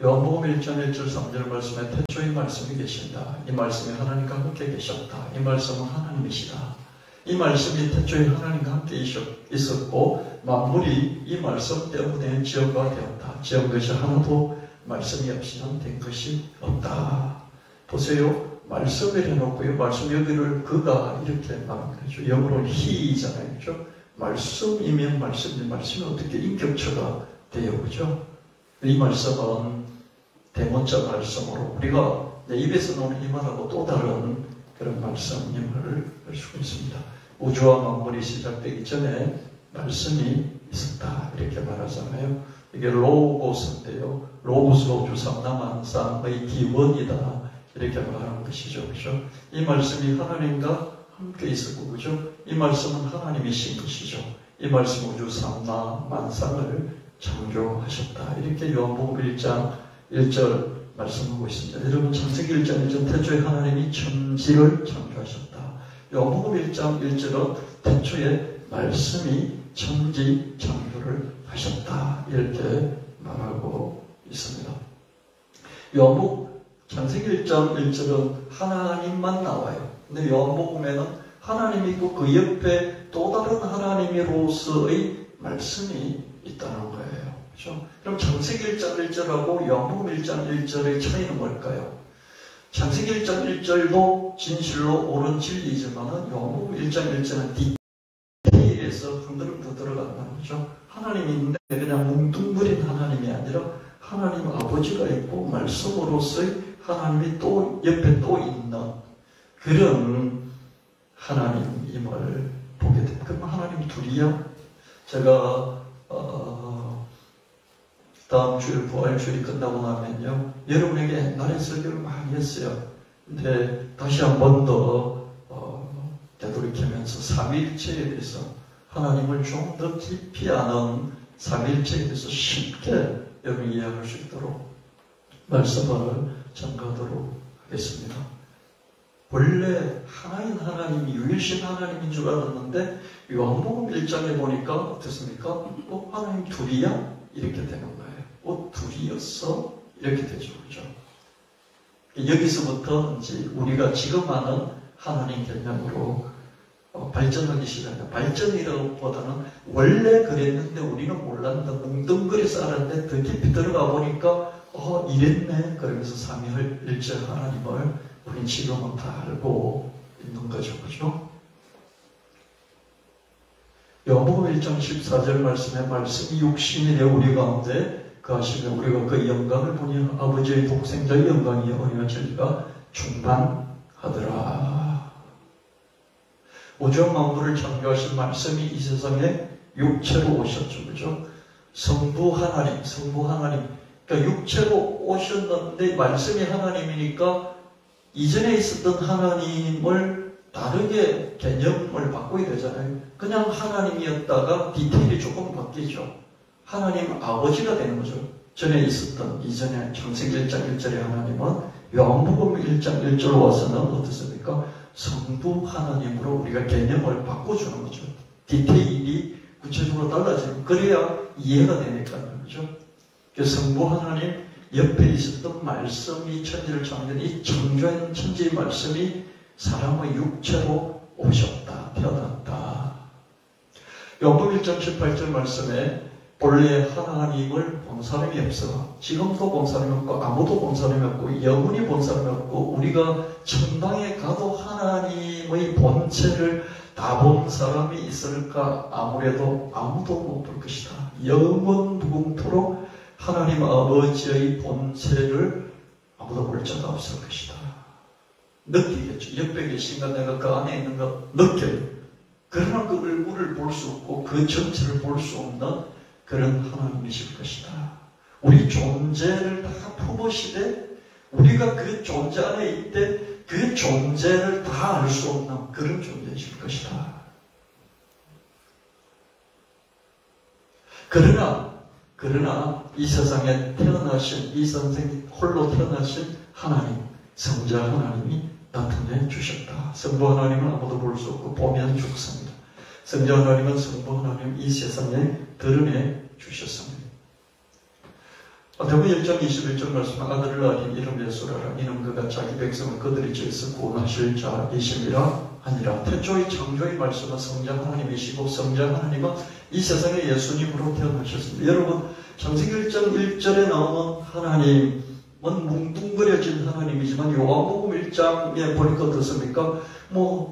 요한복음 1장 1절 3절 말씀에 태초에 말씀이 계신다. 이 말씀이 하나님과 함께 계셨다. 이 말씀은 하나님이시다. 이 말씀이 태초에 하나님과 함께 있었고 만물이 이 말씀 때문에 지어가 되었다. 지은 것이 하나도 말씀이 없이는 된 것이 없다. 보세요. 말씀을 해놓고요. 말씀 여기를 그가 이렇게 말합니다. 영어로는 he이잖아요. 그죠? 말씀이면 말씀이 어떻게 인격처가 돼요. 그죠? 이 말씀은 대문자 말씀으로 우리가 내 입에서 나오는 이 말하고 또 다른 그런 말씀임을 알 수가 있습니다. 우주와 만물이 시작되기 전에 말씀이 있었다. 이렇게 말하잖아요. 이게 로고스인데요. 로고스가 우주 삼라만상의 기원이다. 이렇게 말하는 것이죠. 그죠? 이 말씀이 하나님과 함께 있었고, 그죠? 이 말씀은 하나님이신 것이죠. 이 말씀 우주 삼라만상을 창조하셨다. 이렇게 요한복음 1장 1절 말씀하고 있습니다. 여러분 창세기 1장 1절 태초에 하나님이 천지를 창조하셨다. 요한복음 1장 1절은 태초에 말씀이 천지 창조를 하셨다. 이렇게 말하고 있습니다. 요한복음 창세기 1장 1절은 하나님만 나와요. 근데 요한복음에는 하나님이 있고 그 옆에 또 다른 하나님으로서의 말씀이 있다는 거예요. 그렇죠? 그럼 창세기 1장 1절하고 요한복음 1장 1절의 차이는 뭘까요? 창세기 1장 1절도 진실로 옳은 진리지만은 요한복음 1장 1절은 디테일에서 한 걸음 더 들어간다는 거죠. 하나님이 있는데 그냥 뭉뚱그린 하나님이 아니라 하나님 아버지가 있고 말씀으로서의 하나님이 또 옆에 또 있는 그런 하나님임을 보게 됩니다. 그럼 하나님 둘이야? 제가 다음 주일 부활주일이 끝나고 나면요 여러분에게 옛날에 설교를 많이 했어요. 근데 다시 한 번 더 되돌이키면서 삼위일체에 대해서 하나님을 좀 더 깊이 아는 삼위일체에 대해서 쉽게 여러분이 이해할 수 있도록 말씀을 전가하도록 하겠습니다. 원래 하나인 하나님이 유일신 하나님인 줄 알았는데 요한복음 1장에 보니까 어떻습니까? 하나님 둘이야? 이렇게 되는 거예요. 둘이었어? 이렇게 되죠. 그죠? 여기서부터 이제 우리가 지금 아는 하나님 개념으로 발전하기 시작해요. 발전이라기보다는 원래 그랬는데 우리는 몰랐는데 뭉뚱그려서 알았는데 더 깊이 들어가 보니까 이랬네. 그러면서 삼위일체 하나님을 우린 지금은 다 알고 있는 거죠. 그죠? 요한복음 1장 14절 말씀에 말씀이 육신이 되어 우리 가운데 그하시며 우리가 그 영광을 보니 아버지의 독생자의 영광이여 우리와 진리가 충만하더라. 우주와 만물을 창조하신 말씀이 이 세상에 육체로 오셨죠. 그죠? 성부 하나님. 그러니까 육체로 오셨는데 말씀이 하나님이니까 이전에 있었던 하나님을 다르게 개념을 바꿔야 되잖아요. 그냥 하나님이었다가 디테일이 조금 바뀌죠. 하나님 아버지가 되는 거죠. 전에 있었던 이전에 창세기 1장 1절의 하나님은 요한복음 1장 1절로 와서는 어떻습니까? 성부 하나님으로 우리가 개념을 바꿔주는 거죠. 디테일이 구체적으로 달라지는 그래야 이해가 되니까요. 그죠? 그래서 성부 하나님 옆에 있었던 말씀이 천지를 창조한 이 창조한 천지의 말씀이 사람의 육체로 오셨다. 태어났다. 요한복음 1장 18절 말씀에 본래 하나님을 본 사람이 없어. 지금도 본 사람이 없고 아무도 본 사람이 없고 영원히 본 사람이 없고 우리가 천당에 가도 하나님의 본체를 다 본 사람이 있을까? 아무래도 아무도 못 볼 것이다. 영원 무궁토록 하나님 아버지의 본체를 아무도 볼 자가 없을 것이다. 느끼겠죠. 옆에 계신가 내가 그 안에 있는 거 느껴요. 그러나 그 얼굴을 볼 수 없고 그 전체를 볼 수 없는 그런 하나님이실 것이다. 우리 존재를 다 품으시되 우리가 그 존재 안에 있되 그 존재를 다 알 수 없는 그런 존재이실 것이다. 그러나 이 세상에 태어나신 이 선생님 홀로 태어나신 하나님, 성자 하나님이 나타내 주셨다. 성부 하나님은 아무도 볼 수 없고 보면 죽습니다. 성자 하나님은 성부 하나님 이 세상에 드러내 주셨습니다. 마태복음 1장 21절 말씀 아들을 낳으니 이름 예수라라. 이는 그가 자기 백성을 그들의 죄에서 구원하실 자이심이라 하니라. 태초의 창조의 말씀은 성자 하나님이시고 성자 하나님은 이 세상에 예수님으로 태어나셨습니다. 여러분 창세기 1장 1절에 나오는 하나님은 뭉뚱그려진 하나님이지만 요한복음 1장에 보니까 어떻습니까?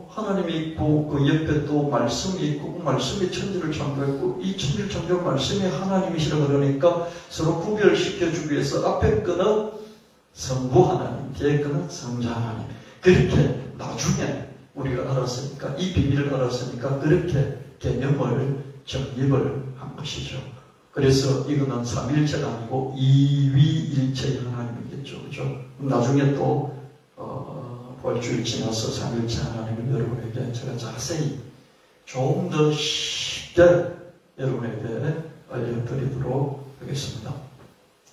하나님이 있고 그 옆에 또 말씀이 있고 그 말씀이 천지를 창조했고 이 천지를 창조한 말씀이 하나님이시라 그러니까 서로 구별시켜주기 위해서 앞에 거는 성부 하나님, 뒤에 거는 성자 하나님. 그렇게 나중에 우리가 알았으니까 이 비밀을 알았으니까 그렇게 개념을 정립을 한 것이죠. 그래서 이거는 삼일체가 아니고 이위일체의 하나님이겠죠. 그죠? 나중에 또 부활주일 지나서 삼일체 하나님을 여러분에게 제가 자세히 조금 더 쉽게 여러분에게 알려드리도록 하겠습니다.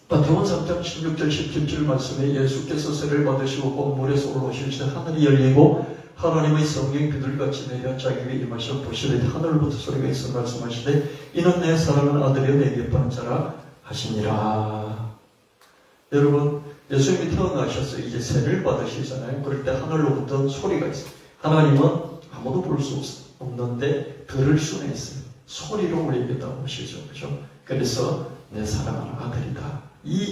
마태복음 3장 16절 17절 말씀에 예수께서 세를 받으시고 곧 물에서 올라오실 때 하늘이 열리고 하나님의 성령 비둘기같이 내려 자기 위에 임하셔 보시되 하늘부터 소리가 있어 말씀하시되 이는 내 사랑하는 아들이여 내게 예뻐하는 자라 하시니라. 여러분 예수님이 태어나셔서 이제 세를 받으시잖아요. 그럴 때 하늘로부터 소리가 있어요. 하나님은 아무도 볼 수 없는데 들을 수는 있어요. 소리로 우리에게 나오시죠. 그죠? 그래서 내 사랑하는 아들이다.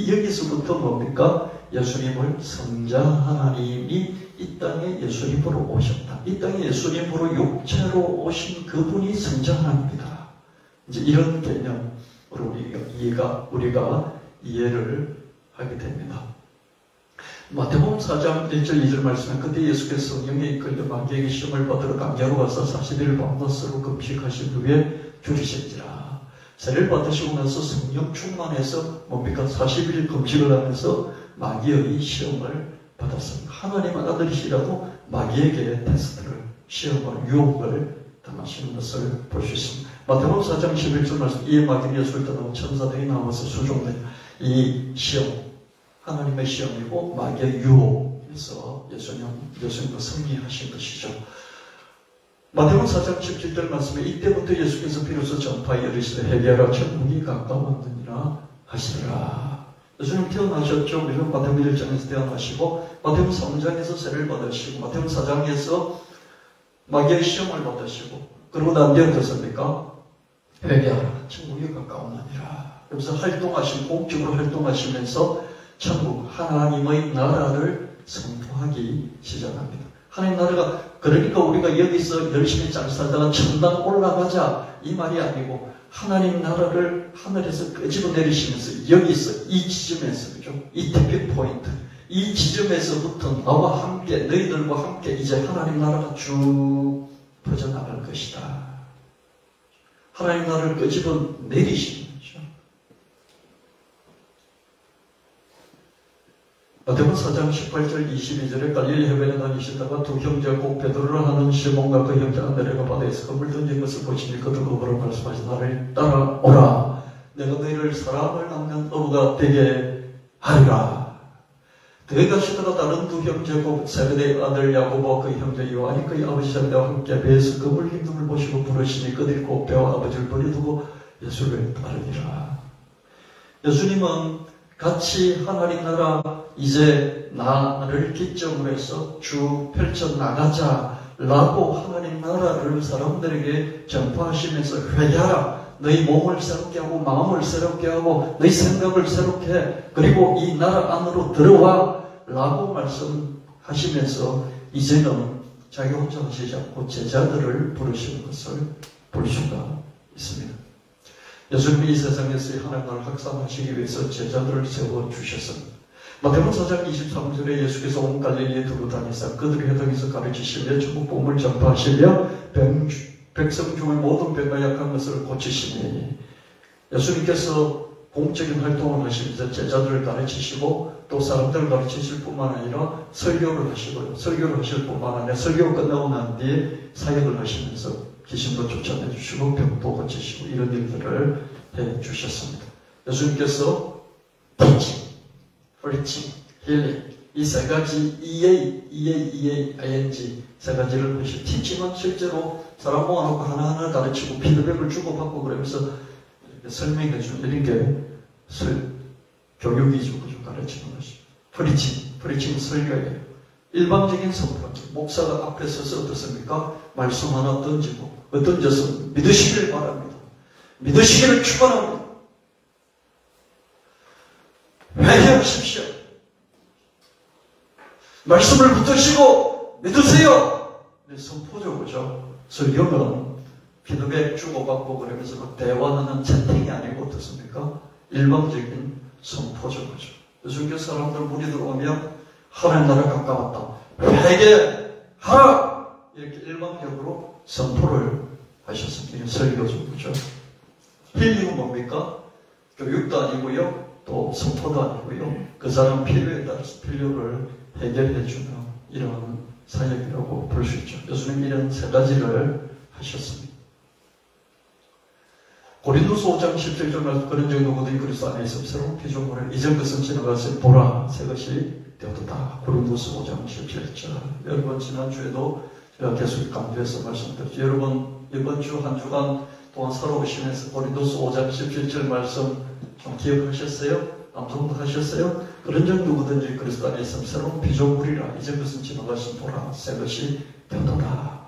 여기서부터 뭡니까? 예수님을 성자 하나님이 이 땅에 예수님으로 오셨다. 이 땅에 예수님으로 육체로 오신 그분이 성자 하나님이다. 이제 이런 개념으로 우리가 이해를 하게 됩니다. 마태복음 4장 1절 2절 말씀에 그때 예수께서 성령에 이끌려 마귀에게 시험을 받으러 강야로 가서 40일 밤낮으로 금식하신 후에 줄이신지라. 세를 받으시고 나서 성령 충만해서 뭡니까? 40일 금식을 하면서 마귀의 시험을 받았습니다. 하나님의 아들이시라도 마귀에게 테스트를, 시험을, 유혹을 당하시는 것을 볼 수 있습니다. 마태복음 4장 11절 말씀 이에 마귀는 예수를 떠나고 천사들이 나와서 수종된 이 시험 하나님의 시험이고 마귀의 유혹에서 예수님과 승리하신 것이죠. 마태복음 4장 17절 말씀에 이때부터 예수께서 비로소 전파에 이르시되 회개하라 천국이 가까웠느니라 하시더라. 예수님 태어나셨죠. 마태복음 1장에서 태어나시고 마태복음 3장에서 세를 받으시고 마태복음 4장에서 마귀의 시험을 받으시고 그러고 난 뒤에 어떻습니까? 회개하라 천국이 가까웠느니라. 그래서 공적으로 활동하시면서 천국 하나님의 나라를 선포하기 시작합니다. 하나님 나라가 그러니까 우리가 여기서 열심히 잘 살다가 천당 올라가자 이 말이 아니고 하나님 나라를 하늘에서 끄집어 내리시면서 여기서 이 지점에서 그죠? 이 티핑 포인트 이 지점에서부터 나와 함께 너희들과 함께 이제 하나님 나라가 쭉 퍼져나갈 것이다. 하나님 나라를 끄집어 내리시는 거죠. 마태복음 4장 18절 22절에 갈릴리 해변에 다니시다가 두 형제 곧 베드로를 하는 시몬과 그 형제 안드레가 바다에서 그물 던진 것을 보시니 그들 그거로 말씀하시 나를 따라오라. 내가 너희를 사람을 낚는 어부가 되게 하리라. 그에 가시다가 다른 두 형제 곧 세베대의 아들 야고보와 그 형제 요한이 그의 아버지 자매와 함께 배에서 그물 힘듦을 보시고 부르시니 그들이 곧 배와 아버지를 버려두고 예수를 따르니라. 예수님은 같이 하나님 나라 이제 나를 기점으로 해서 쭉 펼쳐나가자라고 하나님 나라를 사람들에게 전파하시면서 회개하라. 너희 몸을 새롭게 하고 마음을 새롭게 하고 너희 생각을 새롭게 해. 그리고 이 나라 안으로 들어와 라고 말씀하시면서 이제는 자기 혼자 하시지 않고 제자들을 부르시는 것을 볼 수가 있습니다. 예수님이 이 세상에서 하나님 나라를 확산하시기 위해서 제자들을 세워주셨습니다. 마태복음 4장 23절에 예수께서 온 갈릴리에 두루 다니사 그들의 회당에서 가르치시며 천국 복음을 전파하시며 백성 중에 모든 병과 약한 것을 고치시니 예수님께서 공적인 활동을 하시면서 제자들을 가르치시고 또 사람들을 가르치실 뿐만 아니라 설교를 하시고요. 설교를 하실 뿐만 아니라 설교가 끝나고 난 뒤에 사역을 하시면서 귀신도 쫓아내 주시고 병도 고치시고 이런 일들을 해 주셨습니다. 예수님께서 teaching, preaching, healing 이 세 가지 EA, 세 가지를 하시고 teaching은 실제로 사람 모아놓고 하나하나 가르치고 피드백을 주고받고 그러면서 설명해 주는 이런 게 교육 위주로 가르치는 것이 프리칭 설교예요. 일방적인 선포. 목사가 앞에 서서 어떻습니까? 말씀 하나 던지고 던져서 믿으시길 바랍니다. 믿으시기를 축원합니다. 회개하십시오. 말씀을 붙드시고 믿으세요. 선포적으로죠. 설교는 피드백 주고받고 그러면서 막 대화하는 채팅이 아니고 어떻습니까? 일방적인 선포적으로죠. 요즘 사람들 무리들 오면 하나님 나라 가까웠다. 회개하라! 이렇게 일방적으로 선포를 하셨습니다. 설교죠. 그죠? 힐링은 뭡니까? 교육도 아니고요. 또 선포도 아니고요. 그 사람 필요에 따라서 필요를 해결해주는 이런 사역이라고 볼 수 있죠. 예수님 이런 세 가지를 하셨습니다. 고린도서 5장 17절에서 그런 정도거든요. 그리스도 안에 있으면 새로운 피조물을 이전 것은 지나가서 보라 새 것이 되었다. 고린도서 5장 17절. 여러분 지난주에도 제가 계속 강조해서 말씀드렸죠. 여러분 이번 주 한 주간 동안 살아오시면서 고린도서 5장 17절 말씀 좀 기억하셨어요? 암송도 하셨어요? 그런 정도거든요. 그리스도 안에 있으면 새로운 피조물이라 이전 것은 지나가서 보라 새 것이 되었다.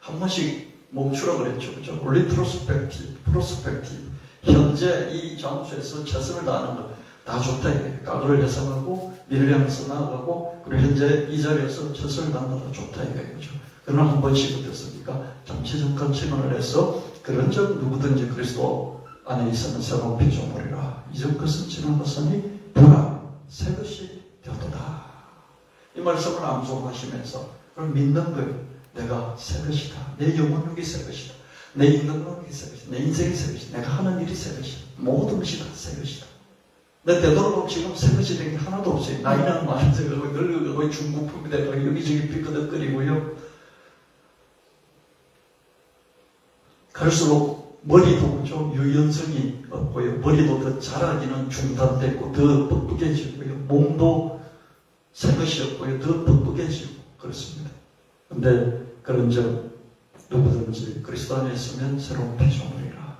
한 번씩 멈추라 그랬죠. 그죠? 프로스펙티브. 현재 이 장소에서 최선을 다하는 것. 다 좋다. 과거를 해석하고, 미래를 향해서 나아가고, 그리고 현재 이 자리에서 최선을 다하는 것 다 좋다. 이거죠. 그러나 한 번씩 어떻습니까? 잠시 잠깐 증언을 해서, 그런 점 누구든지 그리스도 안에 있으면 새로운 피조물이라. 이전 것은 지나갔으니, 보라, 새 것이 되었다. 이 말씀을 암송하시면서, 그걸 믿는 거예요. 내가 새 것이다. 내 영혼력이 새 것이다. 내 인간력이 새 것이다. 내 인생이 새 것이다. 내가 하는 일이 새 것이다. 모든 것이 다 새 것이다. 내 되도록 지금 새 것이 된 게 하나도 없어요. 나이는 많아서 늙어가고 중국품이 되고 여기저기 삐끄덕거리고요. 갈수록 머리도 좀 유연성이 없고요. 머리도 더 자라기는 중단되고 더 뻑뻑해지고요. 몸도 새 것이 없고요. 더 뻑뻑해지고 그렇습니다. 근데 그런 점 누구든지 그리스도 안에 있으면 새로운 피조물이라.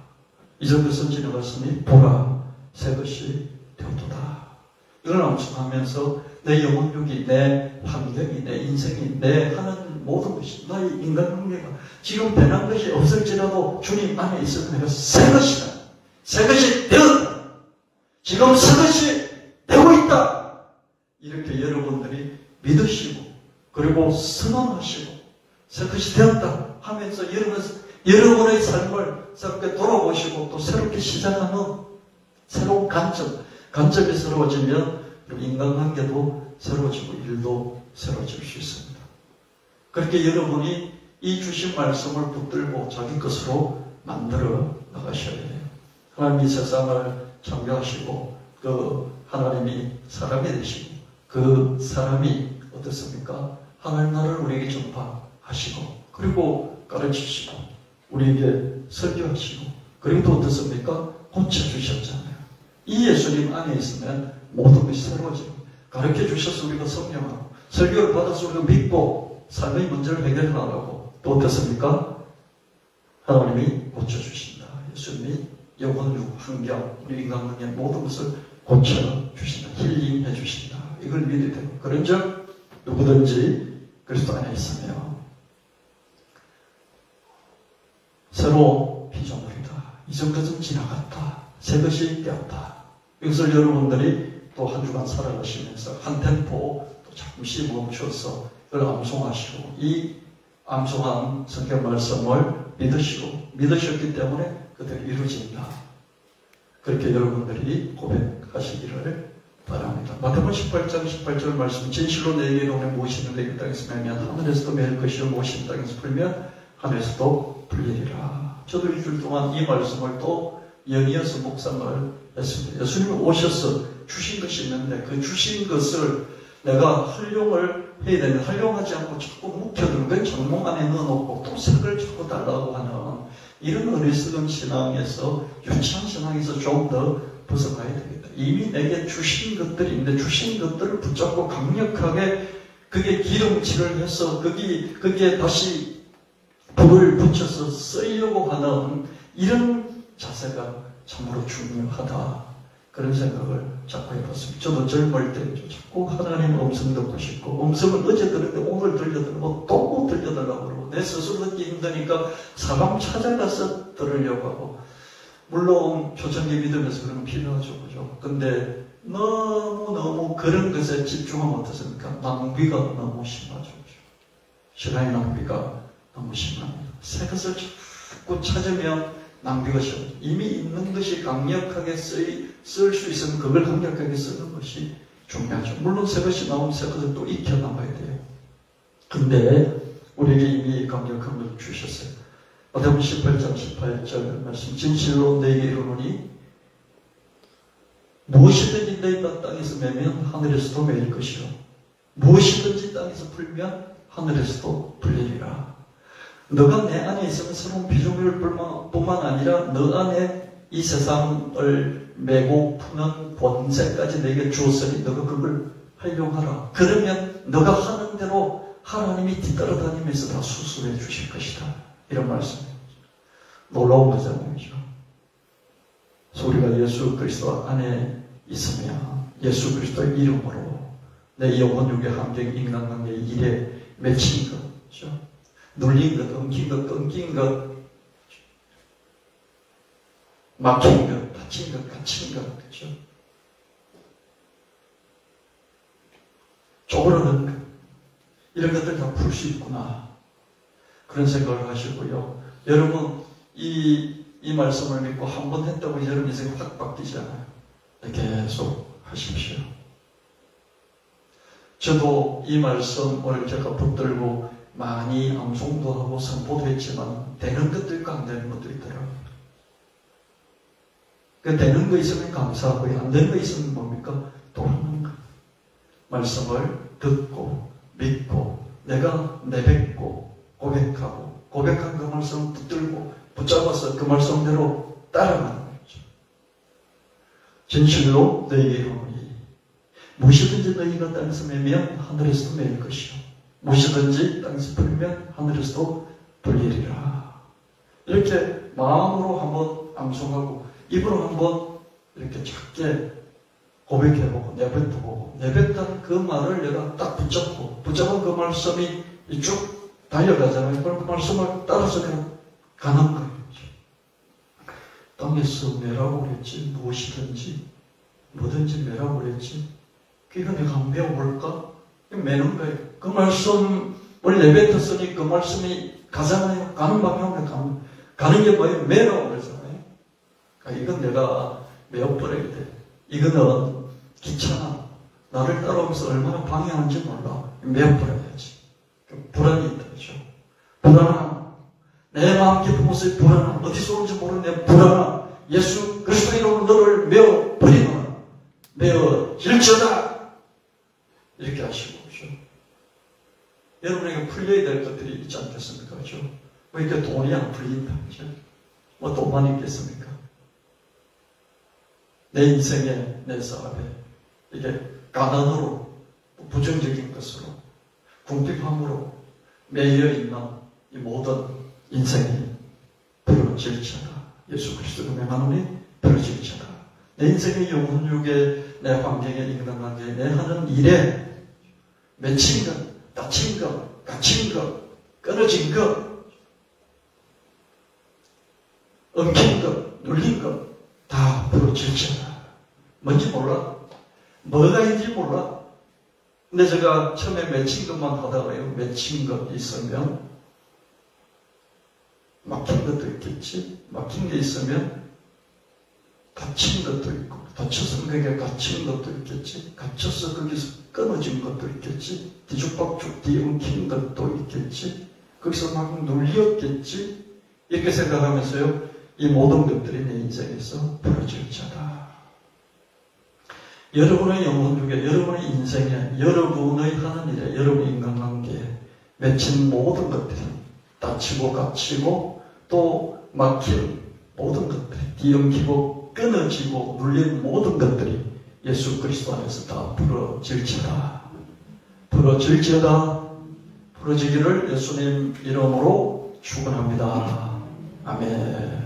이전 것은 지나갔으니 보라 새 것이 되었도다. 이걸 암송하면서 내 영혼력이, 내 환경이, 내 인생이, 내 하는 모든 것이, 나의 인간 관계가 지금 변한 것이 없을지라도 주님 안에 있으면 내가 새 것이다. 새 것이 되었다. 지금 새 것이 되고 있다. 이렇게 여러분들이 믿으시고 그리고 선언하시고 새 것이 되었다 하면서 여러분의 삶을 새롭게 돌아보시고 또 새롭게 시작하는 새로운 관점이 새로워지면 인간관계도 새로워지고 일도 새로워질 수 있습니다. 그렇게 여러분이 이 주신 말씀을 붙들고 자기 것으로 만들어 나가셔야 돼요. 하나님이 세상을 창조하시고 그 하나님이 사람이 되시고 그 사람이 어떻습니까? 하나님 나라를 우리에게 전파하시고 그리고 가르치시고 우리에게 설교하시고 그리고 또 어떻습니까? 고쳐주셨잖아요. 이 예수님 안에 있으면 모든 것이 새로워지고 가르쳐 주셔서 우리가 성령하고 설교를 받아서 우리가 믿고 삶의 문제를 해결해 나가고 또 어떻습니까? 하나님이 고쳐주신다. 예수님이 영혼력, 환경, 우리 인간관계 모든 것을 고쳐주신다. 힐링해 주신다. 이걸 믿어야 되고 그런 점 누구든지 그리스도 안에 있으며 새로 피조물이다. 이전 것은 지나갔다. 새 것이 되었다. 이것을 여러분들이 또 한 주간 살아가시면서 한 템포 또 잠시 멈춰서 그걸 암송하시고 이 암송한 성경 말씀을 믿으셨기 때문에 그대로 이루어진다. 그렇게 여러분들이 고백하시기를 바랍니다. 마태복음 18장 18절 말씀 진실로 내게 오늘 무엇이든 내게 땅에서 매면 하늘에서도 매일 것이요 무엇이든 땅에서 풀면 하늘에서도 풀리리라. 저도 일주일 동안 이 말씀을 또 연이어서 묵상을 했습니다. 예수님이 오셔서 주신 것이 있는데 그 주신 것을 내가 활용을 해야 되는데 활용하지 않고 자꾸 묵혀두는 걸 정몽 안에 넣어놓고 또 색을 자꾸 달라고 하는 이런 어리석은 신앙에서 유치한 신앙에서 좀 더 벗어나야 되겠다. 이미 내게 주신 것들이 있는데 주신 것들을 붙잡고 강력하게 그게 기름칠을 해서 거기에 다시 불을 붙여서 쓰려고 하는 이런 자세가 참으로 중요하다. 그런 생각을 자꾸 해봤습니다. 저도 젊을 때 자꾸 하나님 음성 듣고 싶고, 음성을 어제 들었는데 오늘 들려달라고 또 못 들려달라고 그러고, 내 스스로 듣기 힘드니까 사방 찾아가서 들으려고 하고, 물론 초창기 믿으면서 그런 건 필요하죠. 그죠? 근데 너무 그런 것에 집중하면 어떻습니까? 낭비가 너무 심하죠. 시간의 낭비가 너무 심합니다. 새 것을 자꾸 찾으면 낭비가 심해요. 이미 있는 것이 강력하게 쓸 수 있으면 그걸 강력하게 쓰는 것이 중요하죠. 물론 새 것이 나오면 새 것을 또 익혀나가야 돼요. 근데 우리에게 이미 강력한 걸 주셨어요. 마태복음 18장 18절 말씀, 진실로 너희에게 이르노니 무엇이든지 너희가 땅에서 매면 하늘에서도 매일 것이요 무엇이든지 땅에서 풀면 하늘에서도 풀리리라. 너가 내 안에 있으면 새로운 피조물 뿐만 아니라 너 안에 이 세상을 메고 푸는 본세까지 너에게 주었으니 너가 그걸 활용하라. 그러면 너가 하는 대로 하나님이 뒤따라 다니면서 다 수술해 주실 것이다. 이런 말씀이에요. 놀라운 거잖아요. 그래서 우리가 예수 그리스도 안에 있으면 예수 그리스도의 이름으로 내 영혼, 육의 환경, 인간관계, 일에 맺힌 것, 그렇죠? 눌린 것, 엉킨 것, 끊긴 것, 막힌 것, 다친 것, 갇힌 것, 그렇죠? 쪼그라든 것, 이런 것들 다 풀 수 있구나. 그런 생각을 하시고요. 여러분, 이 말씀을 믿고 한 번 했다고 여러분 인생이 확 바뀌지 않아요. 계속 하십시오. 저도 이 말씀을 제가 붙들고 많이 암송도 하고 선포도 했지만 되는 것도 있고 안 되는 것도 있더라고요. 그 되는 거 있으면 감사하고요. 안 되는 거 있으면 뭡니까? 도는 거. 말씀을 듣고 믿고 내가 내뱉고 고백하고 고백한 그 말씀을 붙들고 붙잡아서 그 말씀대로 따라가는 거죠. 진실로 너희에게 이르노니 무엇이든지 너희가 땅에서 매면 하늘에서도 매일 것이요 무엇이든지 땅에서 풀면 하늘에서도 풀리리라. 이렇게 마음으로 한번 암송하고 입으로 한번 이렇게 작게 고백해보고 내뱉어보고 내뱉은 그 말을 내가 딱 붙잡고 붙잡은 그 말씀이 쭉 달려가잖아요. 그럼 그 말씀을 따라서 내가 가는 거예요. 땅에서 매라고 그랬지 무엇이든지 뭐든지 매라고 그랬지 그거 내가 한번 배워볼까? 매는 거예요. 그 말씀을 내뱉었으니 그 말씀이 가잖아요. 가는 방향으로 가는 게 뭐예요? 매라고 그러잖아요. 그러니까 이건 내가 매어버려야 돼. 이거는 귀찮아. 나를 따라오면서 얼마나 방해하는지 몰라. 매어버려야지. 불안이 있다. 그렇죠? 불안함. 내 마음 깊은 곳에 불안함. 어디서 오는지 모르는 내 불안함. 예수 그리스도 이름으로 너를 매어버리노라. 매어질지어다. 이렇게 하시고, 그렇죠? 여러분에게 풀려야 될 것들이 있지 않겠습니까? 그렇죠? 왜 이렇게 돈이 안 풀린다? 그렇죠? 뭐 돈만 있겠습니까? 내 인생에, 내 사업에, 이게 가난으로, 부정적인 것으로, 궁핍함으로 매여 있는 이 모든 인생이 부러질지어다. 예수 그리스도로 명하노니 부러질지어다. 내 인생의 영혼 육에, 내 환경에, 인간관계에, 내 하는 일에 맺힌 것, 다친 것, 갇힌 것, 끊어진 것, 엉킨 것, 눌린 것, 다 부러질지어다. 뭔지 몰라. 뭐가 있는지 몰라. 근데 제가 처음에 맺힌 것만 하다가요. 맺힌 것 있으면 막힌 것도 있겠지. 막힌 게 있으면 갇힌 것도 있고 닫혀서 그게 갇힌 것도 있겠지. 갇혀서 거기서 끊어진 것도 있겠지. 뒤죽박죽 뒤엉킨 것도 있겠지. 거기서 막 눌렸겠지. 이렇게 생각하면서요. 이 모든 것들이 내 인생에서 부러질지어다. 여러분의 영혼 중에, 여러분의 인생에, 여러분의 하는 일에, 여러분의 인간관계에 맺힌 모든 것들이 다치고 갇히고 또 막힌 모든 것들이 뒤엉키고 끊어지고 눌린 모든 것들이 예수 그리스도 안에서 다 부러질지어다. 부러질지어다. 부러지기를 예수님 이름으로 축원합니다. 아멘.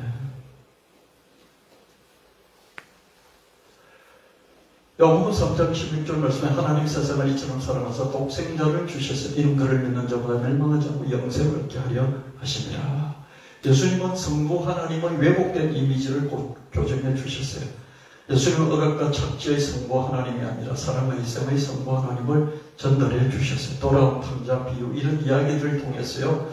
요한복음 3장 16절 말씀에 하나님 세상을 이처럼 사랑하사 독생자를 주셔서 이는 그를 믿는 자보다 멸망하지 않고 영생을 얻게 하려 하심이라. 예수님은 성부 하나님의 왜곡된 이미지를 교정해 주셨어요. 예수님은 억압과 착지의 성부 하나님이 아니라 사랑과 희생의 성부 하나님을 전달해 주셨어요. 돌아온 탕자 비유 이런 이야기들을 통해서요,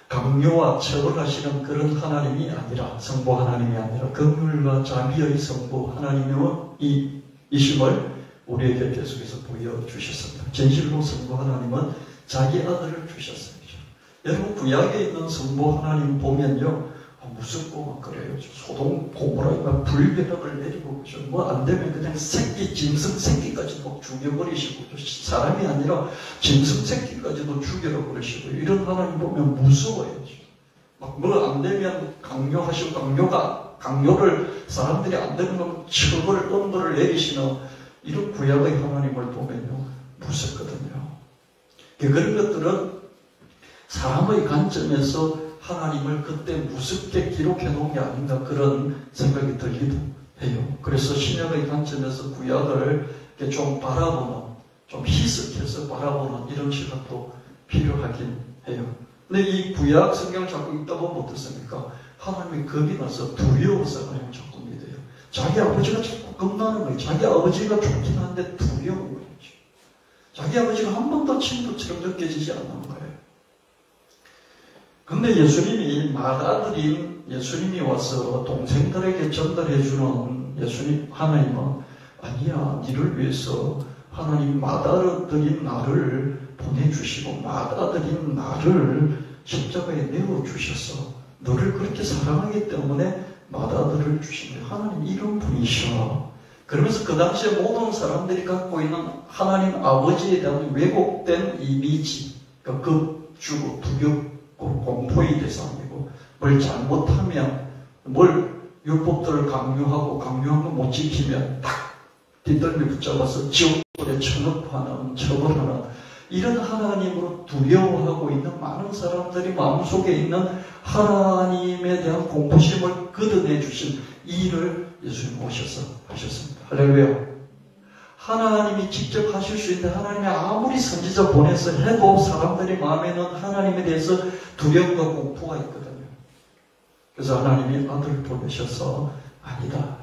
강요와 처벌하시는 그런 하나님이 아니라, 성부 하나님이 아니라 긍휼과 자비의 성부 하나님의 이심을 우리에게 계속해서 보여주셨습니다. 진실로 성부 하나님은 자기 아들을 주셨어요. 여러분, 구약에 있는 성부 하나님 보면요, 무섭고 막 그래요. 소돔 고모라가 불벼락을 내리고, 뭐 안 되면 그냥 새끼, 짐승 새끼까지도 막 죽여버리시고, 사람이 아니라 짐승 새끼까지도 죽여라 버리시고, 이런 하나님 보면 무서워요. 막 뭐 안 되면 강요하시고, 강요를 사람들이 안 되는 건 처벌, 엄벌을 내리시는 이런 구약의 하나님을 보면요, 무섭거든요. 그런 것들은 사람의 관점에서 하나님을 그때 무섭게 기록해 놓은 게 아닌가, 그런 생각이 들기도 해요. 그래서 신약의 관점에서 구약을 좀 바라보는, 좀 희석해서 바라보는 이런 시각도 필요하긴 해요. 근데 이 구약 성경을 자꾸 읽다 보면 어떻습니까? 하나님이 겁이 나서 두려워서 그냥 자꾸 믿어요. 자기 아버지가 자꾸 겁나는 거예요. 자기 아버지가 좋긴 한데 두려운 거예요. 자기 아버지가 한 번도 친구처럼 느껴지지 않는 거예요. 근데 예수님이 맏아들인 예수님이 와서 동생들에게 전달해주는 예수님, 하나님은 아니야, 니를 위해서 하나님 맏아들인 나를 보내주시고 맏아들인 나를 십자가에 내어주셔서 너를 그렇게 사랑하기 때문에 맏아들을 주신 거예요. 하나님 이런 분이셔. 그러면서 그 당시에 모든 사람들이 갖고 있는 하나님 아버지에 대한 왜곡된 이미지, 그러니까 겁주고 두렵고 공포의 대상이고, 뭘 잘못하면, 뭘 율법들을 강요하고 강요한 거 못 지키면 딱 뒷덜미 붙잡아서 지옥불에 천업하는, 처벌하는 이런 하나님으로 두려워하고 있는 많은 사람들이 마음속에 있는 하나님에 대한 공포심을 걷어내 주신 이 일을 예수님 오셔서 하셨습니다. 할렐루야. 하나님이 직접 하실 수 있는데, 하나님이 아무리 선지자 보내서 해도 사람들이 마음에는 하나님에 대해서 두려움과 공포가 있거든요. 그래서 하나님이 아들을 보내셔서 아니다,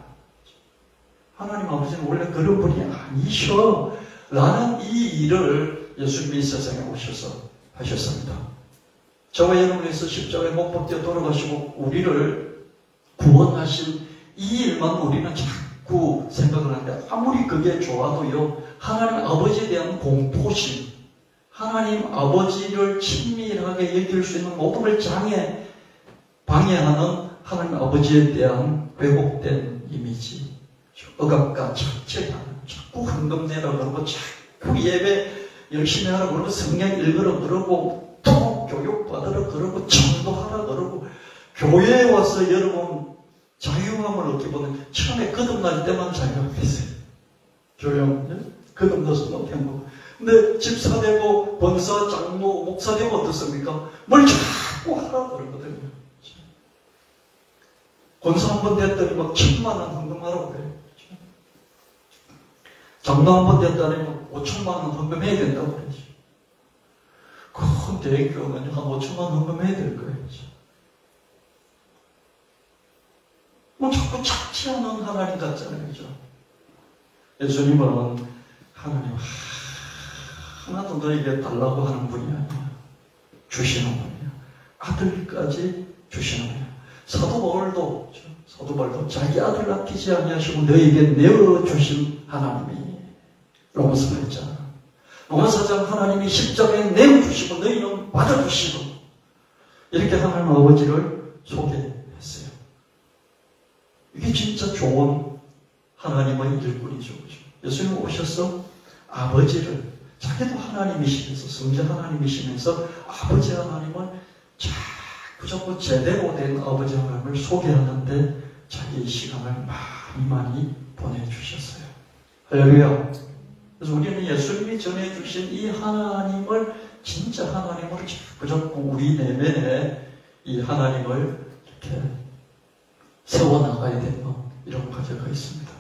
하나님 아버지는 원래 그런 분이 아니셔 라는 이 일을 예수님이 세상에 오셔서 하셨습니다. 저와 여러분을 위해서 십자가에 못 박혀 돌아가시고 우리를 구원하신 이 일만 우리는 자꾸 생각을 하는데, 아무리 그게 좋아도요, 하나님 아버지에 대한 공포심, 하나님 아버지를 친밀하게 여길 수 있는 모든 걸 방해하는 하나님 아버지에 대한 왜곡된 이미지, 억압과 착취가, 자꾸 헌금 내라 그러고, 자꾸 예배 열심히 하라 그러고, 성경 읽으라 그러고, 또 교육받으라 그러고, 전도하라 그러고, 교회에 와서 여러분 자유함을 얻기 보면 처음에 거듭날 때만 자유함했어요. 조용, 거듭나서 못 행복. 근데 집사 되고 권사, 장로, 목사 되고 어떻습니까? 뭘 자꾸 하라 그러거든요. 권사 한 번 됐더니 막 1000만원 헌금하라고 그래요. 장로 한 번 됐더니 막 5천만원 헌금해야 된다고 그러죠. 큰 대교는 한 5천만원 헌금해야 될 거예요. 뭐 자꾸 착취하는 하나님 같잖아요. 그죠? 예수님은 하나님 하나도 너에게 달라고 하는 분이 아니야. 주시는 분이야. 아들까지 주시는 분이야. 사도 바울도 자기 아들 아끼지 아니하시고 너에게 내어주신 하나님이, 로마서 8장, 로마서 4장 하나님이 십자가에 내어주시고 너희는 받아주시고, 이렇게 하나님 아버지를 소개했어요. 이게 진짜 좋은 하나님의 일꾼이죠. 예수님 오셔서 아버지를, 자기도 하나님이시면서, 성자 하나님이시면서 아버지 하나님을 자꾸 제대로 된 아버지 하나님을 소개하는데 자기의 시간을 많이 보내주셨어요. 할렐루야. 그래서 우리는 예수님이 전해주신 이 하나님을 진짜 하나님으로 자꾸 우리 내면에 이 하나님을 이렇게 세워나가야 되는 이런 과제가 있습니다.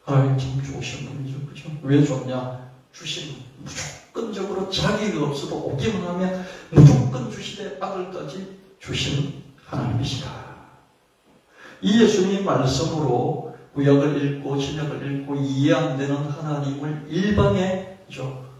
하나님 참 좋으신 분이죠. 그죠? 왜 좋냐? 주시는 무조건적으로 자기가 없어도 오기만 하면 무조건 주시되 아들까지 주시는 하나님이시다. 이 예수님 말씀으로 구약을 읽고 신약을 읽고 이해 안 되는 하나님을 일방의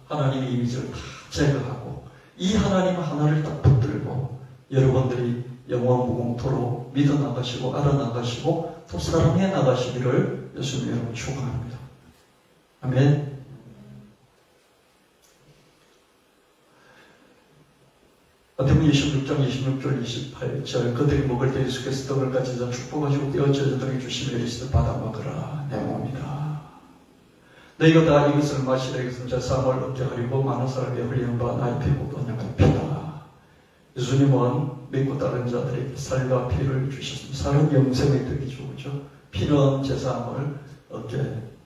하나님의 이미지를 다 제거하고 이 하나님 하나를 딱 붙들고 여러분들이 영원 무공토로 믿어 나가시고 알아 나가시고 또 사랑해 나가시기를 예수님 여러분 축원합니다. 아멘. 마태복음 26장 26절 28절 그들이 먹을 때 예수께서 떡을 가지자 축복하시고 떼어져 저들에게 주시며 이르시되 받아 먹으라 내 몸이다. 너희가 다 이것을 마시라. 이것은 제 삶을 얻게 하려고 많은 사람이 흘리는 바 나의 피고 언약한 피다. 예수님은 믿고 따른 자들에게 살과 피를 주셨습니다. 살은 영생의 떡이죠. 그죠? 피는 제 삶을 얻게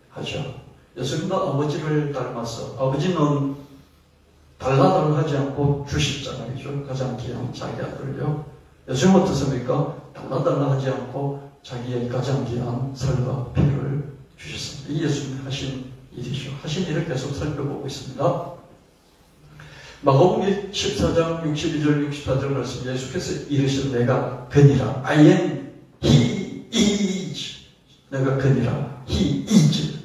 하죠. 예수님도 아버지를 닮아서 아버지는 달라달라하지 않고 주셨잖아요. 가장 귀한 자기 아들요. 예수님 어떻습니까? 달라달라하지 않고 자기의 가장 귀한 살과 피를 주셨습니다. 이 예수님이 하신 일이죠. 하신 일을 계속 살펴보고 있습니다. 마가복음 14장 62절 64절 말씀 예수께서 이르신 내가 그니라. I am, He is. 내가 그니라. He is.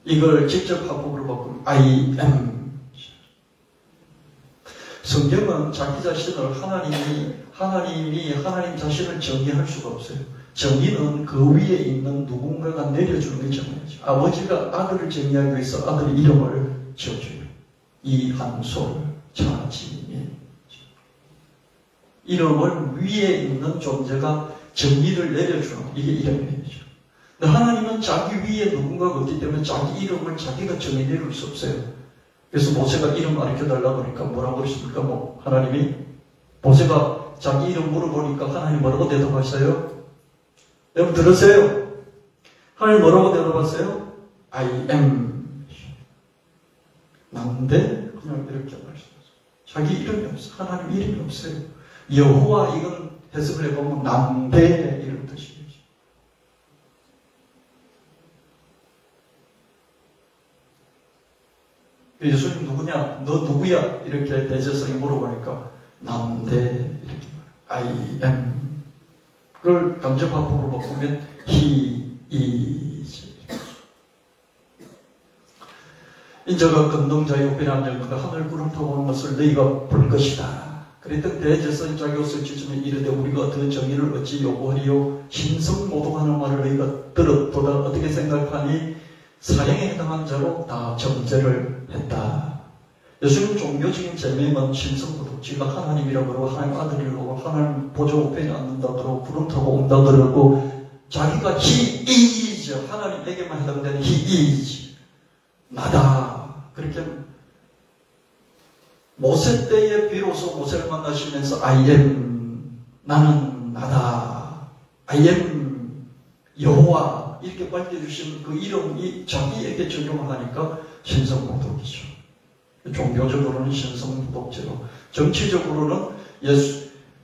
이걸 직접 합법으로 바꾸면 I am. 성경은 자기 자신을 하나님이 하나님 자신을 정의할 수가 없어요. 정의는 그 위에 있는 누군가가 내려주는 게 정의죠. 아버지가 아들을 정의하기 위해서 아들의 이름을 지어줘요. 이한솔 차지민. 이름을 위에 있는 존재가 정의를 내려주는 이게 이름이죠. 하나님은 자기 위에 누군가가 없기 때문에 자기 이름을 자기가 정의 내릴 수 없어요. 그래서 모세가 이름 가르쳐달라고 하니까 뭐라고 그랬습니까? 하나님이 모세가 자기 이름 물어보니까 하나님 뭐라고 대답하셨어요? 여러분 들으세요? 하나님 뭐라고 대답하세요? I am. 난데 그냥 이렇게 말씀하세요. 자기 이름이 없어요. 하나님 이름이 없어요. 여호와 이건 해석을 해보면 난데 이런 뜻이에요. 예수님 누구냐? 너 누구야? 이렇게 대제사장이 물어보니까 난데 이렇게 I am. 그걸 감정화법으로 바꾸면 He is. 인자가 금동자의 우편에 앉아있는가 하늘 구름 타고 오는 것을 너희가 볼 것이다. 그랬던 대제사장이 자기 옷을 찢으며 이르되 우리가 더 정의를 어찌 요구하리요? 신성모독하는 말을 너희가 들었도다. 어떻게 생각하니? 사형에 해당한 자로 다 정죄를 했다. 예수님 종교적인 제명은 신성모독지가 하나님이라고 그러고 하나님 아들이라고 하나님 보좌 우편에 앉는다 그러고 구름 타고 온다 그러고 자기가 He is 하나님에게만 해당되는 He is 나다. 그렇게 모세 때에 비로소 모세를 만나시면서 I am 나는 나다. I am 여호와 이렇게 밝혀주신 그 이름이 자기에게 적용을 하니까 신성모독이죠. 종교적으로는 신성모독죄로, 정치적으로는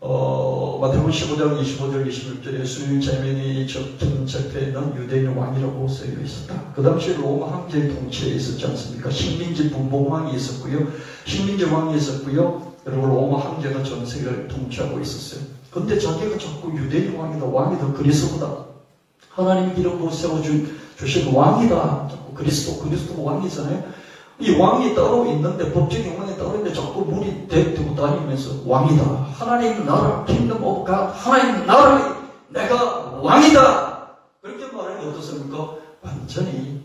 마태복음 15장 25절 26절 예수님 제명이 적힌 적혀있는 유대인 왕이라고 쓰여 있었다. 그 당시 로마 황제의 통치에 있었지 않습니까? 식민지 분봉왕이 있었고요. 식민지 왕이 있었고요. 그리고 로마 황제가 전 세계를 통치하고 있었어요. 근데 자기가 자꾸 유대인 왕이다 그리스도다. 하나님이 기름으로 세워주신 왕이다. 자꾸 그리스도 왕이잖아요. 이 왕이 따로 있는데, 법적인 왕이 따로 있는데 자꾸 물이 대고 다니면서 왕이다. 하나님 나라, 킹덤 오브 갓, 하나님 나라, 내가 왕이다. 그렇게 말하면 어떻습니까? 완전히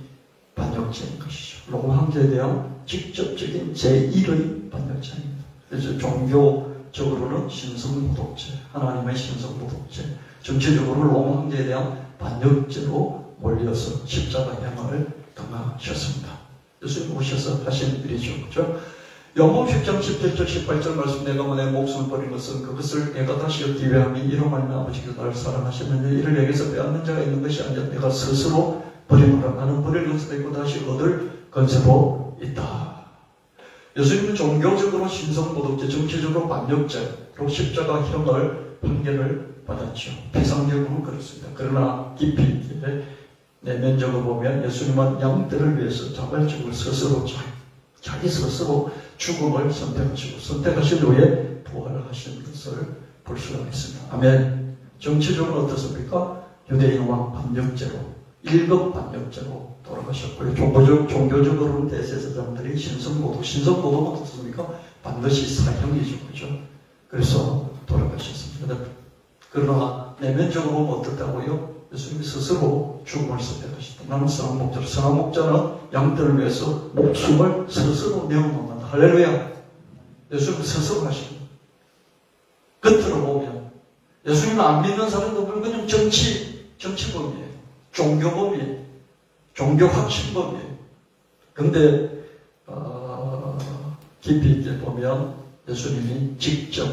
반역죄인 것이죠. 로마 황제에 대한 직접적인 제1의 반역죄입니다. 그래서 종교적으로는 신성모독죄, 하나님의 신성모독죄, 정치적으로 로마 황제에 대한 반역죄로 몰려서 십자가형을 당하셨습니다. 예수님 오셔서 하신 일이죠. 그렇죠? 요한복음 10장 17절 18절 말씀 내가 내 목숨을 버린 것은 그것을 내가 다시 얻기 위함이 이로 말하면 아버지께서 나를 사랑하셨는데 이를 내게서 빼앗는 자가 있는 것이 아니라 내가 스스로 버리노라. 나는 버릴 것도 있고 다시 얻을 건세도 있다. 예수님은 종교적으로 신성모독죄, 정치적으로 반역죄로 십자가형을 판결을 받았죠. 피상적으로는 그렇습니다. 그러나 깊이 있기에 내면적으로 보면 예수님은 양떼를 위해서 자발적으로 스스로 자기 스스로 죽음을 선택하시고 선택하신 후에 부활하신 것을 볼 수가 있습니다. 아멘. 정치적으로 어떻습니까? 유대인 왕 반역죄로 1급 반역죄로 돌아가셨고요. 종교적으로는 대제사장들이 신성모독은 어떻습니까? 반드시 사형이죠. 그죠? 그래서 돌아가셨습니다. 그러나 내면적으로 보면 어떻다고요? 예수님이 스스로 죽음을 선택하셨다. 나는 선한 목자로. 선한 목자는 양들을 위해서 목숨을 스스로 내어놓는다. 할렐루야. 예수님은 스스로 하십니다. 겉으로 보면 예수님을 안 믿는 사람도 그냥 정치범이에요. 종교범이에요. 종교확신범이에요. 근데 깊이 있게 보면 예수님이 직접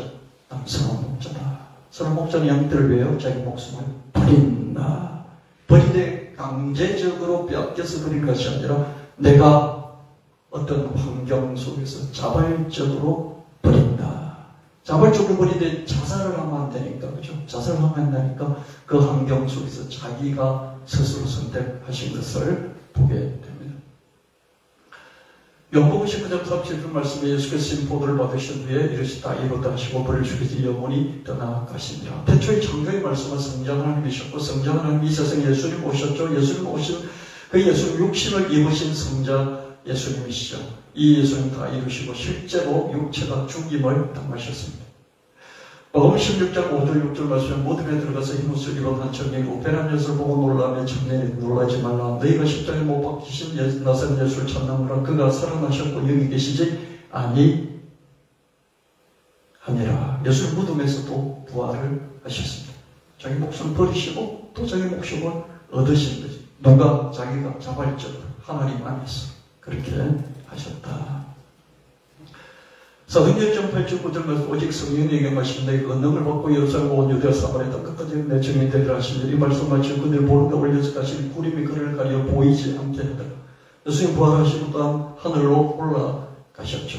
선한 목자다. 선한 목자는 양들을 위하여 자기 목숨을 버린다. 버리되 강제적으로 빼앗겨서 버린 것이 아니라 내가 어떤 환경 속에서 자발적으로 버린다. 자발적으로 버리되 자살을 하면 안 되니까, 그죠? 자살을 하면 안 되니까 그 환경 속에서 자기가 스스로 선택하신 것을 보게 됩니다. 요한복음 19장 37절 말씀에 예수께서 진보도를 받으신 후에 이르시다 이루다 하시고 벌을 죽이지 영원히 떠나가시니라. 태초에 창조의 말씀은 성자 하나님이셨고 성자 하나님이 이 세상에 예수님 오셨죠. 예수님 오신 그 예수님 육신을 입으신 성자 예수님이시죠. 이 예수님 다 이루시고 실제로 육체가 죽임을 당하셨습니다. 마가복음 16장 5절 6절 말씀에 모둠에 들어가서 흰옷을 입은 한 청년이 우편한 녀석을 보고 놀라며 청년이 놀라지 말라. 너희가 십자가에 못 박히신 나사렛 예수를 찾나무라. 그가 살아나셨고 여기 계시지 아니하니라. 예수님 무덤에서도 부활을 하셨습니다. 자기 목숨을 버리시고 또 자기 목숨을 얻으신 거지. 누가? 자기가 자발적으로 하나님 안에서 그렇게 하셨다. 사도행전 8장 9절 말씀 오직 성령에게 마시면 내가 권능을 받고 예루살렘 온 유대와 사마리아 땅끝까지 내 증인 되리라 하시니 이 말씀 마치고 그들 보는데 올려서 가시니 구름이 그를 가려 보이지 않게 하더라. 예수님 부활하시고 또한 하늘로 올라가셨죠.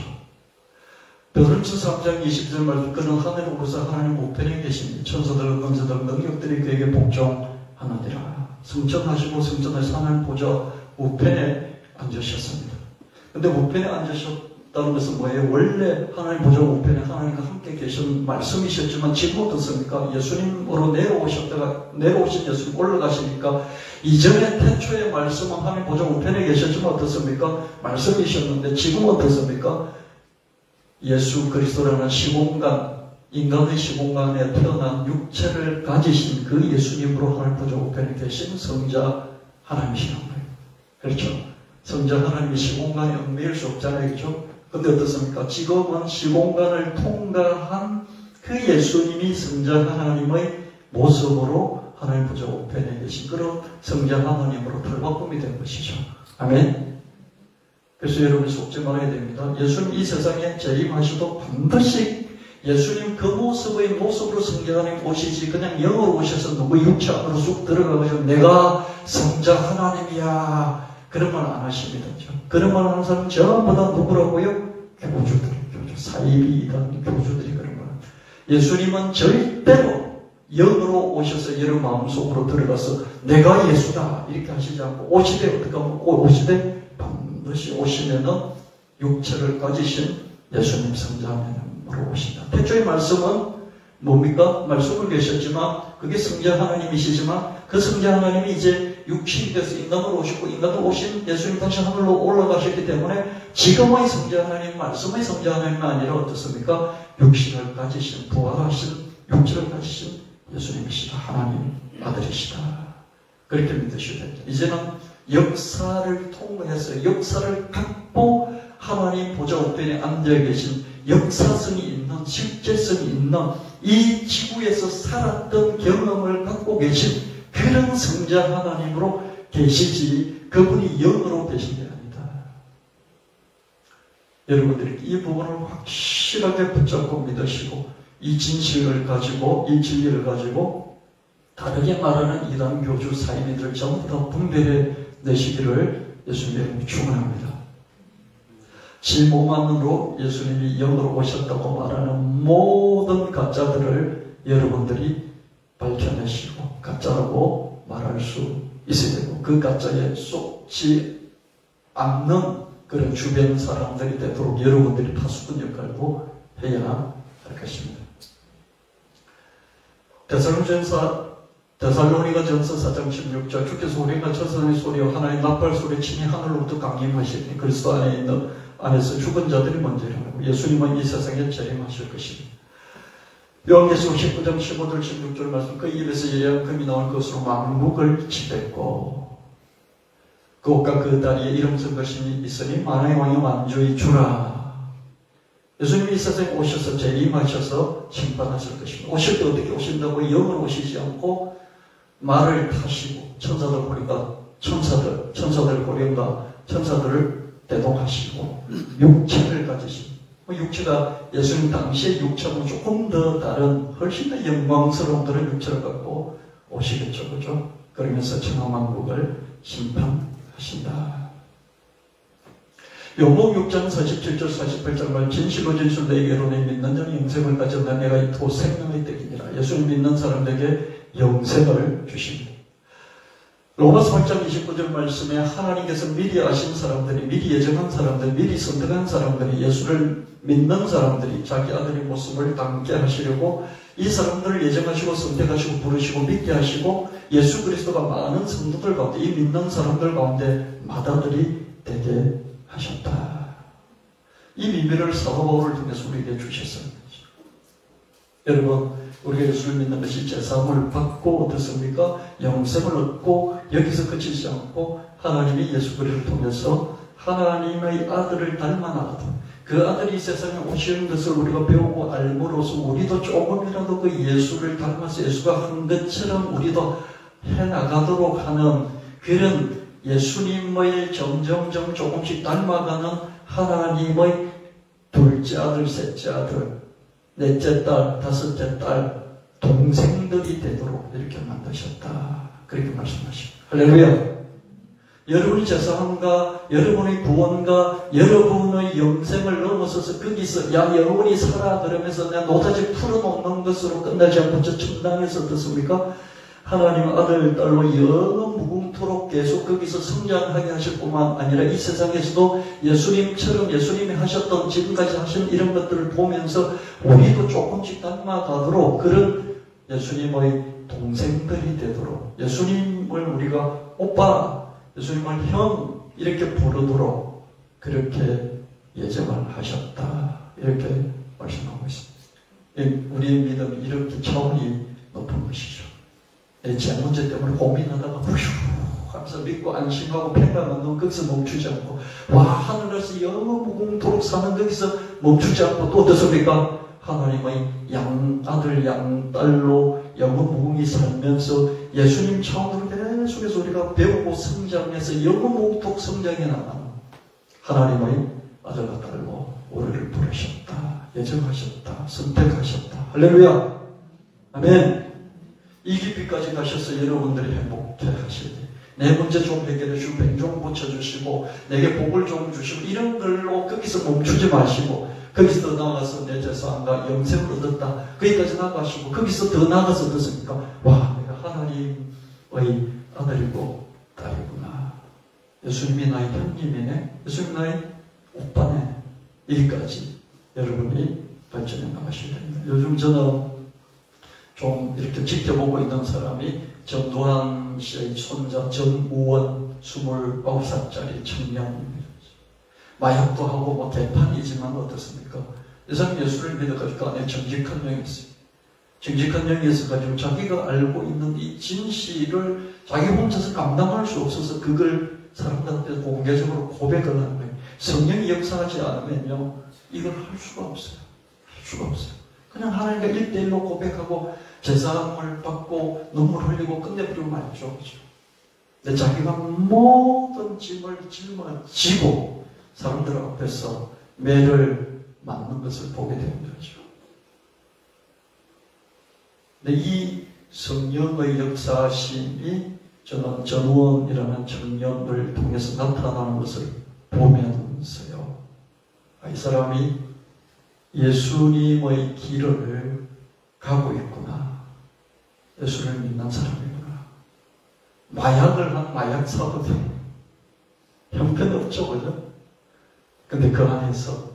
베드로전서 3장 20절 말씀 그는 하늘에 오르사 하나님 우편에 계시니 천사들 권세들 능력들이 그에게 복종하느니라. 승천하시고 승천해서 하나님 보좌 우편에 앉으셨습니다. 근데 우편에 앉으셨다는 것은 뭐예요? 원래 하나님 보좌 우편에 하나님과 함께 계신 말씀이셨지만 지금 어떻습니까? 예수님으로 내려오신 예수님 올라가시니까 이전에 태초의 말씀은 하나님 보좌 우편에 계셨지만 어떻습니까? 말씀이셨는데 지금 어떻습니까? 예수 그리스도라는 시공간, 인간의 시공간에 태어난 육체를 가지신 그 예수님으로 하나님 보좌 우편에 계신 성자 하나님이시라는 거예요. 그렇죠? 성자 하나님이 시공간에 얽매일 수 없잖아요. 그렇죠? 근데 어떻습니까? 지금은 시공간을 통과한 그 예수님이 성자 하나님의 모습으로 하나님 보좌 우편에 계신 그런 성자 하나님으로 탈바꿈이 된 것이죠. 아멘. 그래서 여러분 속지 말아야 됩니다. 예수님 이 세상에 재림하셔도 반드시 예수님 그 모습으로 성자 하나님 오시지 그냥 영으로 오셔서 누구 육체 안으로 쑥 들어가가지고 내가 성자 하나님이야 그런 말 안 하십니다. 그런 말 하는 사람 전부 다 누구라고요? 교주들이, 사이비 이단 교주들이 그런 말. 예수님은 절대로 영으로 오셔서 여러분 마음속으로 들어가서 내가 예수다 이렇게 하시지 않고 오시되 어떻게 하면 오시되 반드시 오시면은 육체를 가지신 예수님 성자 하나님으로 오신다. 태초의 말씀은 뭡니까? 말씀을 계셨지만 그게 성자 하나님이시지만 그 성자 하나님이 이제 육신이 돼서 인간으로 오시고 인간으로 오신 예수님 다시 하늘로 올라가셨기 때문에 지금의 성자 하나님, 말씀의 성자 하나님이 아니라 어떻습니까? 육신을 가지신, 부활하신, 육체를 가지신 예수님이시다. 하나님 아들이시다. 그렇게 믿으셔야 됩니다. 이제는 역사를 통해서 역사를 갖고 하나님 보좌 우편에 앉아 계신 역사성이 있는, 실제성이 있는 이 지구에서 살았던 경험을 갖고 계신 그런 성자 하나님으로 계시지 그분이 영으로 계신 게 아니다. 여러분들이 이 부분을 확실하게 붙잡고 믿으시고 이 진실을 가지고 이 진리를 가지고 다르게 말하는 이단 교주 사이비들을 전부 다 분별해 내시기를 예수님이 축원합니다. 지 몸 안으로 예수님이 영으로 오셨다고 말하는 모든 가짜들을 여러분들이 밝혀내시고 가짜라고 말할 수 있어야 되고 그 가짜에 속지 않는 그런 주변 사람들이 되도록 여러분들이 파수꾼 역할도 해야 할 것입니다. 데살로니가 전서 4장 16절 주께서 우리가 천사의 소리와 하나의 나팔 소리 치니 하늘로부터 강림하시니 그리스도 안에 있는 안에서 죽은 자들이 먼저 일어나고 예수님은 이 세상에 재림하실 것입니다. 요한계시록 19장 15절 16절 말씀 그 입에서 예리한 금이 나온 것으로 만국을 치댔고 그 옷과 그 다리에 이름 쓴 것이 있으니 만왕의 왕이 만주의 주라. 예수님이 이 세상에 오셔서 재림하셔서 심판하실 것입니다. 오실 때 어떻게 오신다고 영은 오시지 않고 말을 타시고 천사들 보니까 천사들 보령과 천사들을 대동하시고 육체를 가지시고 육체가 예수님 당시의 육체하고 조금 더 다른 훨씬 더 영광스러운 그런 육체를 갖고 오시겠죠. 그죠? 그러면서 천하만국을 심판하신다. 요목 6장 47절 48절 말 진실로 진실로 내게로 내 믿는 자는 영생을 가졌나 내가 이 도 생명의 떡이니라. 예수님 믿는 사람들에게 영생을 주십니다. 로마서 8장 29절 말씀에 하나님께서 미리 아신 사람들이 미리 예정한 사람들 미리 선택한 사람들이 예수를 믿는 사람들이 자기 아들의 모습을 닮게 하시려고 이 사람들을 예정하시고 선택하시고 부르시고 믿게 하시고 예수 그리스도가 많은 성도들 가운데 이 믿는 사람들 가운데 맏아들이 되게 하셨다. 이 비밀을 사도 바울을 통해서 우리에게 주셨습니다. 여러분 우리가 예수를 믿는 것이 제사함을 받고 어떻습니까? 영생을 얻고 여기서 그치지 않고 하나님이 예수 그리스도를 통해서 하나님의 아들을 닮아 나가다. 그 아들이 세상에 오시는 것을 우리가 배우고 알므로써 우리도 조금이라도 그 예수를 닮아서 예수가 한 것처럼 우리도 해나가도록 하는 그런 예수님의 점점 조금씩 닮아가는 하나님의 둘째 아들, 셋째 아들, 넷째 딸, 다섯째 딸, 동생들이 되도록 이렇게 만드셨다. 그렇게 말씀하십니다. 할렐루야. 여러분의 제사함과 여러분의 구원과 여러분의 영생을 넘어서서 거기서 야 여러분이 살아 그러면서 내가 노다지 풀어놓는 것으로 끝나지 않고 저 천당에서 어떻습니까? 하나님 아들 딸로 영원 무궁토록 계속 거기서 성장하게 하실 뿐만 아니라 이 세상에서도 예수님처럼 예수님이 하셨던 지금까지 하신 이런 것들을 보면서 우리도 조금씩 닮아가도록 그런 예수님의 동생들이 되도록 예수님을 우리가 오빠 예수님을 형 이렇게 부르도록 그렇게 예정을 하셨다. 이렇게 말씀하고 있습니다. 우리의 믿음이 이렇게 차원이 높은 것이죠. 제 문제 때문에 고민하다가 후휴 하면서 믿고 안심하고 평안하는 거기서 멈추지 않고 와 하늘에서 영원무궁토록 사는 거기서 멈추지 않고 또 어떻습니까? 하나님의 양아들 양딸로 영원무궁히 살면서 예수님 차원으로 계속해서 우리가 배우고 성장해서 영원무궁토록 성장해 나가는 하나님의 아들과 딸로 우리를 부르셨다. 예정하셨다. 선택하셨다. 할렐루야. 아멘. 이 깊이까지 가셔서 여러분들이 행복해 하시니 내 문제 좀 해결해 주시고 병 좀 고쳐주시고 내게 복을 좀 주시고 이런 걸로 거기서 멈추지 마시고 거기서 더 나아가서 내 제사함과 영생을 얻었다. 거기까지 나가시고 거기서 더 나아가서 어떻습니까? 와 내가 하나님의 아들이고 딸이구나. 예수님이 나의 형님이네. 예수님이 나의 오빠네. 여기까지 여러분이 발전해 나가셔야 됩니다. 요즘 저는 좀 이렇게 지켜보고 있는 사람이 전두환 씨의 손자 전우원 29살짜리 청년입니다. 마약도 하고 뭐 개판이지만 어떻습니까? 이 사람이 예수를 믿어가지고 안에 정직한 영이 있어요. 정직한 영이 있어가지고 자기가 알고 있는 이 진실을 자기 혼자서 감당할 수 없어서 그걸 사람들한테 공개적으로 고백을 하는 거예요. 성령이 역사하지 않으면요 이걸 할 수가 없어요. 할 수가 없어요. 그냥 하나님과 1대1로 고백하고 제사함을 받고 눈물 흘리고 끝내버리고 말죠. 근데 자기가 모든 짐을 짊어지고 사람들 앞에서 매를 맞는 것을 보게 되는 거죠. 근데 이 성령의 역사심이 저는 전우원이라는 청년을 통해서 나타나는 것을 보면서요. 이 사람이 예수님의 길을 가고 있구나. 예수를 믿는 사람이구나. 마약을 한 마약사거든. 형편없죠, 그죠? 근데 그 안에서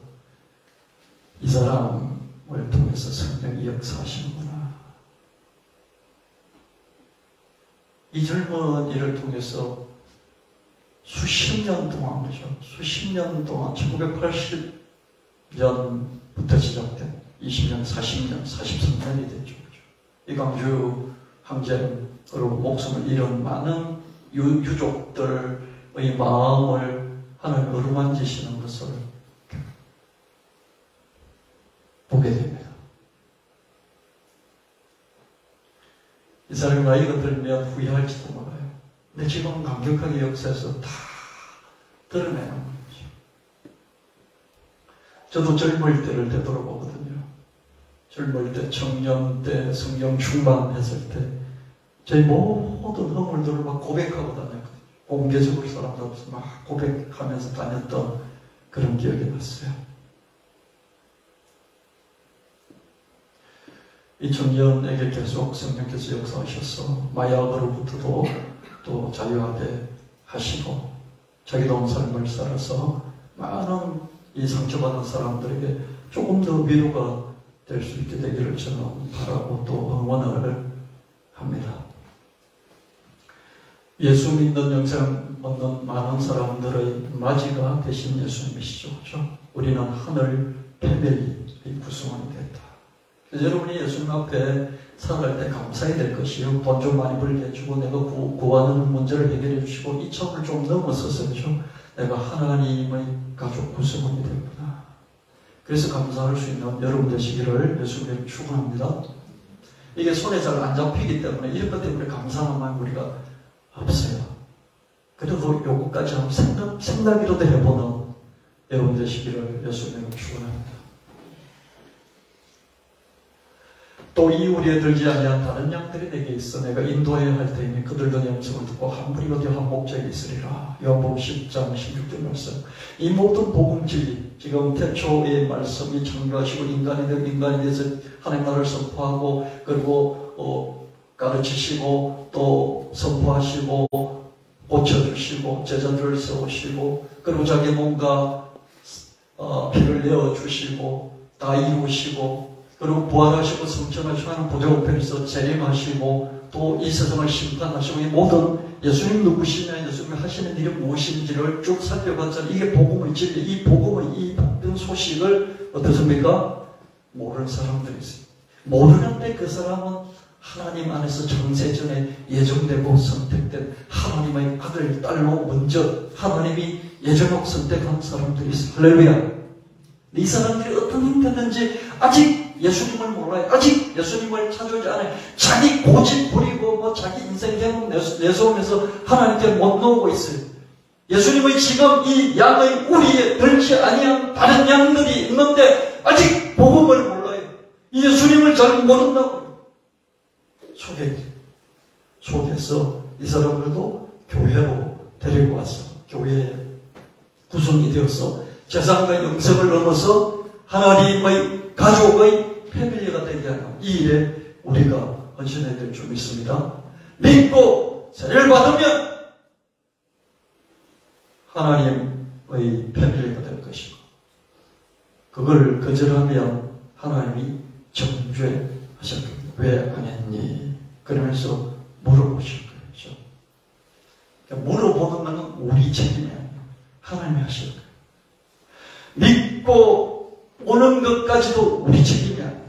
이 사람을 통해서 성령이 역사하시는구나. 이 젊은이를 통해서 수십 년 동안, 그죠? 수십 년 동안, 1980년부터 시작된 20년, 40년, 43년이 됐죠. 그죠? 이광주 항쟁으로 목숨을 잃은 많은 유족들의 마음을 하나님 어루만지시는 것을 보게 됩니다. 이 사람이 나이가 들면 후회할지도 몰라요. 근데 지금 강력하게 역사에서 다 드러내는 거죠. 저도 젊을 때를 되돌아보거든요. 젊을 때, 청년 때, 성령 충만했을 때 저희 모든 허물들을 막 고백하고 다녔거든요. 공개적으로 사람들 없어 막 고백하면서 다녔던 그런 기억이 났어요. 이 청년에게 계속 성령께서 역사하셔서 마약으로부터도 또 자유하게 하시고 자기다운 삶을 살아서 많은 이 상처받은 사람들에게 조금 더 위로가 될 수 있게 되기를 저는 바라고 또 응원을 합니다. 예수 믿는 영생 얻는 많은 사람들의 맞이가 되신 예수님이시죠. 그렇죠? 우리는 하늘 패밀리의 구성원이 됐다. 그래서 여러분이 예수님 앞에 살아갈 때 감사해야 될 것이요. 돈 좀 많이 벌게 해주고 내가 구하는 문제를 해결해 주시고 이 차원을 좀 넘어서서죠. 내가 하나님의 가족 구성원이 되구나. 그래서 감사할 수 있는 여러분 되시기를 예수님 축원합니다. 이게 손에 잘 안 잡히기 때문에 이런 것 때문에 감사하는 마음 우리가 없어요. 그래도 요거까지 한번 생각이라도 해보는 여러분 되시기를 예수님 축원합니다. 또 이 우리에 들지 아니한 다른 양들이 내게 있어 내가 인도해야 할 테니 그들도 내 음성을 듣고 한 뿌리 어디 한 목적이 있으리라. 요한복음 10장 16절 말씀. 이 모든 복음 진리, 지금 태초의 말씀이 창조하시고 인간이 돼서 하나님 나라를 선포하고 그리고 가르치시고 또 선포하시고 고쳐주시고 제자들을 세우시고 그리고 자기 몸과 피를 내어주시고 다 이루시고 그리고 부활하시고 성천하시고 하는 보좌우편에서 재림하시고 또 이 세상을 심판하시고 이 모든 예수님 누구시냐 예수님이 하시는 일이 무엇인지를 쭉 살펴봤잖아요. 이게 복음의 진리, 이 복음의 이 복된 소식을 어떻습니까? 모르는 사람들이 있어요. 모르는데 그 사람은 하나님 안에서 창세전에 예정되고 선택된 하나님의 아들, 딸로 먼저 하나님이 예정하고 선택한 사람들이 있어요. 할렐루야. 이 사람들이 어떤 형태든지 아직 예수님을 몰라요. 아직 예수님을 찾아오지 않아요. 자기 고집 부리고 자기 인생 경험 내세우면서 하나님께 못 놓고 있어요. 예수님의 지금 이 양의 우리에 들지 아니한 다른 양들이 있는데 아직 복음을 몰라요. 이 예수님을 잘 모른다고요. 속에서 이 사람들도 교회로 데리고 와서 교회에 구성이 되어서 재산과 영생을 넘어서 하나님의 가족의 패밀리가 되게 하는 이 일에 우리가 헌신해야 될 줄 믿습니다. 믿고 세례를 받으면 하나님의 패밀리가 될 것이고 그걸 거절하면 하나님이 정죄하실 겁니다. 왜 안 했니? 그러면서 물어보실 거예요. 그러니까 물어보는 것은 우리 책임이 아니에요. 하나님이 하실 거예요. 믿고 오는 것까지도 우리 책임이 아니에요.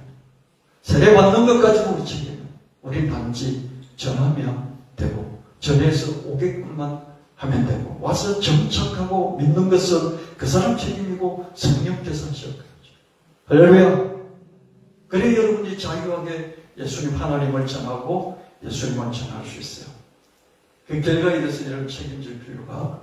세례 받는 것까지도 우리 책임이에요. 우리 단지 전하면 되고 전해서 오게끔만 하면 되고 와서 정착하고 믿는 것은 그 사람 책임이고 성령께서 하실 거예요. 할렐루야. 그래 여러분이 자유하게 예수님 하나님을 전하고 예수님을 전할 수 있어요. 그 결과에 대해서 여러분 책임질 필요가